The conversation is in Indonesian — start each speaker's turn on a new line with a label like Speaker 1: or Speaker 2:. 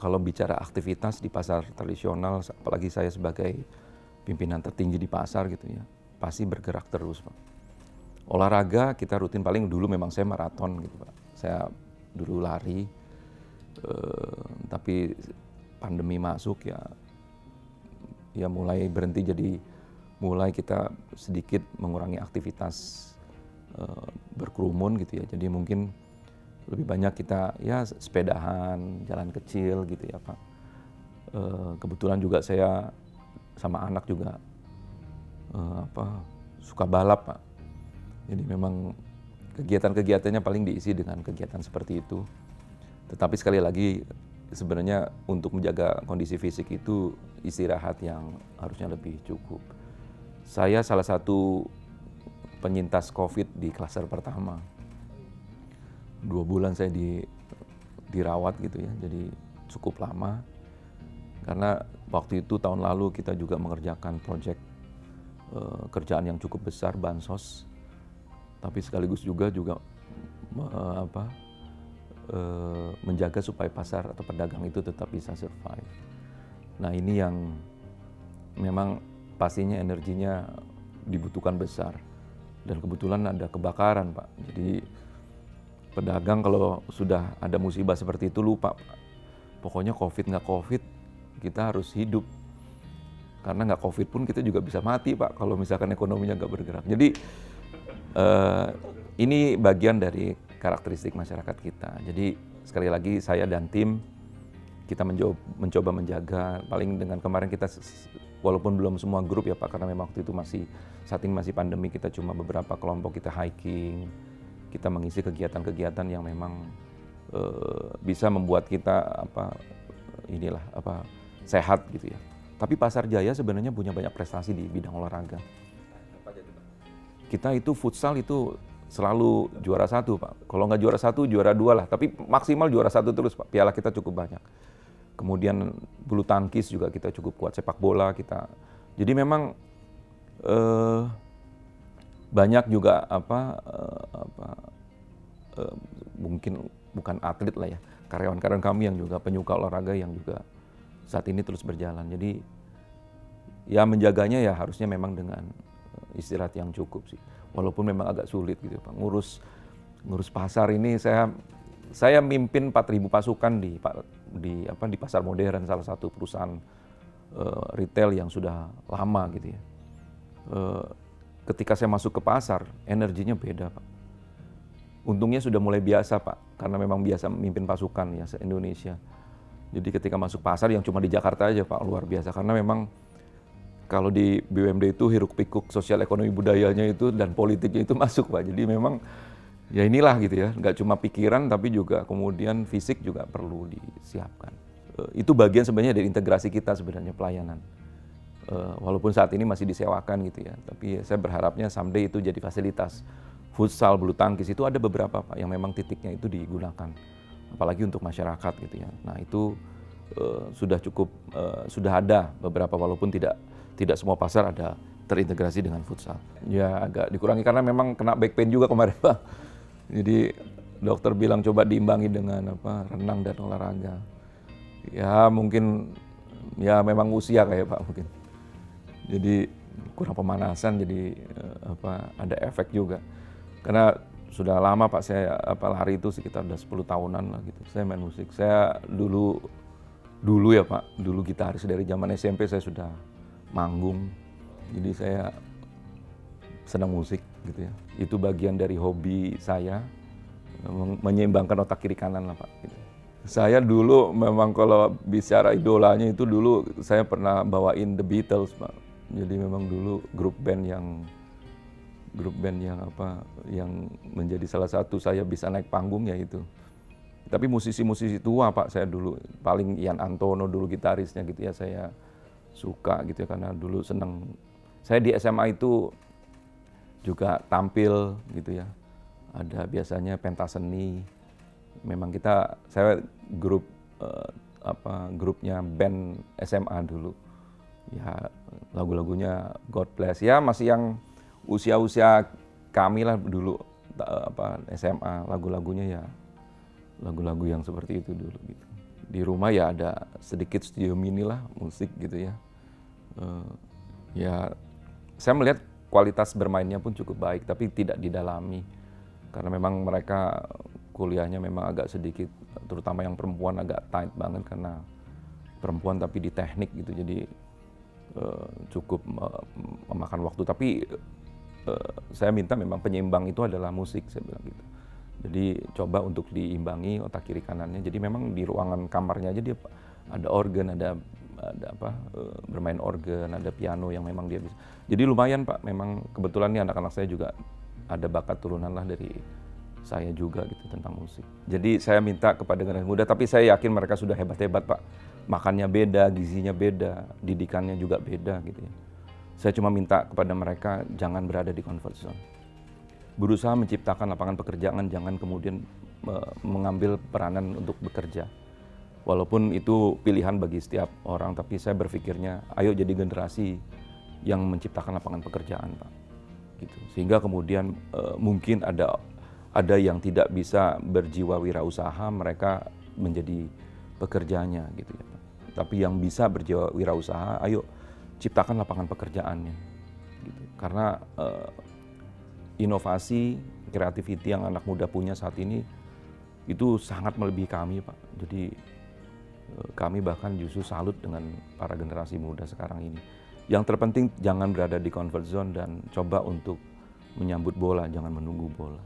Speaker 1: kalau bicara aktivitas di pasar tradisional, apalagi saya sebagai pimpinan tertinggi di pasar gitu ya, pasti bergerak terus, Pak. Olahraga kita rutin, paling dulu memang saya maraton gitu, Pak. Saya dulu lari, tapi pandemi masuk ya mulai berhenti, jadi mulai kita sedikit mengurangi aktivitas berkerumun gitu ya. Jadi mungkin lebih banyak kita ya sepedahan, jalan kecil gitu ya, Pak. Kebetulan juga saya sama anak juga suka balap, Pak. Jadi memang kegiatan-kegiatannya paling diisi dengan kegiatan seperti itu. Tetapi sekali lagi sebenarnya untuk menjaga kondisi fisik itu istirahat yang harusnya lebih cukup. Saya salah satu penyintas COVID di klaster pertama. 2 bulan saya dirawat gitu ya, jadi cukup lama. Karena waktu itu tahun lalu kita juga mengerjakan proyek kerjaan yang cukup besar, bansos. Tapi sekaligus juga menjaga supaya pasar atau pedagang itu tetap bisa survive. Nah ini yang memang pastinya energinya dibutuhkan besar. Dan kebetulan ada kebakaran, Pak. Jadi pedagang kalau sudah ada musibah seperti itu lupa, Pak. Pokoknya COVID nggak COVID, kita harus hidup. Karena nggak COVID pun kita juga bisa mati, Pak, kalau misalkan ekonominya nggak bergerak. Jadi ini bagian dari karakteristik masyarakat kita. Jadi sekali lagi saya dan tim kita mencoba menjaga, paling dengan kemarin kita walaupun belum semua grup ya Pak, karena memang waktu itu saat ini masih pandemi, kita cuma beberapa kelompok kita hiking, kita mengisi kegiatan-kegiatan yang memang bisa membuat kita sehat gitu ya. Tapi Pasar Jaya sebenarnya punya banyak prestasi di bidang olahraga. Kita itu futsal itu selalu juara 1, Pak. Kalau nggak juara 1, juara 2 lah. Tapi maksimal juara 1 terus, Pak. Piala kita cukup banyak. Kemudian bulu tangkis juga kita cukup kuat. Sepak bola kita. Jadi memang banyak juga mungkin bukan atlet lah ya. Karyawan-karyawan kami yang juga penyuka olahraga yang juga saat ini terus berjalan. Jadi ya menjaganya ya harusnya memang dengan istirahat yang cukup sih. Walaupun memang agak sulit gitu Pak. Ngurus pasar ini saya mimpin 4.000 pasukan di pasar modern, salah satu perusahaan retail yang sudah lama gitu ya. Ketika saya masuk ke pasar, energinya beda Pak. Untungnya sudah mulai biasa Pak, karena memang biasa memimpin pasukan ya se-Indonesia. Jadi ketika masuk pasar yang cuma di Jakarta aja Pak, luar biasa. Karena memang kalau di BUMD itu hiruk pikuk sosial ekonomi budayanya itu dan politiknya itu masuk Pak. Jadi memang ya inilah gitu ya, nggak cuma pikiran tapi juga kemudian fisik juga perlu disiapkan. Itu bagian sebenarnya dari integrasi kita sebenarnya pelayanan. Walaupun saat ini masih disewakan gitu ya, tapi saya berharapnya someday itu jadi fasilitas. Futsal, bulu tangkis itu ada beberapa Pak yang memang titiknya itu digunakan. Apalagi untuk masyarakat gitu ya. Nah itu sudah cukup, sudah ada beberapa walaupun tidak semua pasar ada terintegrasi dengan futsal. Ya agak dikurangi karena memang kena back pain juga kemarin Pak. Jadi dokter bilang coba diimbangi dengan renang dan olahraga. Ya mungkin ya memang usia kayak Pak mungkin. Jadi kurang pemanasan jadi ada efek juga. Karena sudah lama Pak saya lari itu sekitar udah 10 tahunan lah gitu. Saya main musik. Saya dulu ya Pak, dulu gitaris dari zaman SMP saya sudah manggung. Jadi saya senang musik gitu ya. Itu bagian dari hobi saya, menyeimbangkan otak kiri kanan lah Pak. Gitu. Saya dulu memang kalau bicara idolanya itu dulu saya pernah bawain The Beatles Pak. Jadi memang dulu grup band yang menjadi salah satu saya bisa naik panggung ya itu. Tapi musisi-musisi tua Pak saya dulu, paling Ian Antono dulu gitarisnya gitu ya, saya suka gitu ya karena dulu seneng. Saya di SMA itu juga tampil gitu ya. Ada biasanya pentas seni. Memang saya grupnya band SMA dulu. Ya lagu-lagunya God Bless. Ya masih yang usia-usia kami lah dulu SMA, lagu-lagunya ya lagu-lagu yang seperti itu dulu gitu. Di rumah ya ada sedikit studio mini lah musik gitu ya. Ya saya melihat kualitas bermainnya pun cukup baik, tapi tidak didalami. Karena memang mereka kuliahnya memang agak sedikit, terutama yang perempuan agak tight banget karena perempuan tapi di teknik gitu. Jadi cukup memakan waktu. Tapi saya minta memang penyeimbang itu adalah musik, saya bilang gitu. Jadi coba untuk diimbangi otak kiri kanannya. Jadi memang di ruangan kamarnya aja dia ada organ, ada bermain organ, ada piano yang memang dia bisa. Jadi lumayan Pak, memang kebetulan nih anak-anak saya juga ada bakat turunan lah dari saya juga gitu tentang musik. Jadi saya minta kepada generasi muda, tapi saya yakin mereka sudah hebat-hebat Pak. Makannya beda, gizinya beda, didikannya juga beda gitu ya. Saya cuma minta kepada mereka jangan berada di comfort zone. Berusaha menciptakan lapangan pekerjaan, jangan kemudian mengambil peranan untuk bekerja. Walaupun itu pilihan bagi setiap orang, tapi saya berpikirnya ayo jadi generasi yang menciptakan lapangan pekerjaan Pak. Gitu. Sehingga kemudian mungkin ada yang tidak bisa berjiwa wirausaha, mereka menjadi pekerjanya gitu ya Pak. Tapi yang bisa berjiwa wirausaha, ayo ciptakan lapangan pekerjaannya. Gitu. Karena inovasi, kreativiti yang anak muda punya saat ini itu sangat melebihi kami Pak. Jadi kami bahkan justru salut dengan para generasi muda sekarang ini. Yang terpenting jangan berada di comfort zone dan coba untuk menyambut bola, jangan menunggu bola.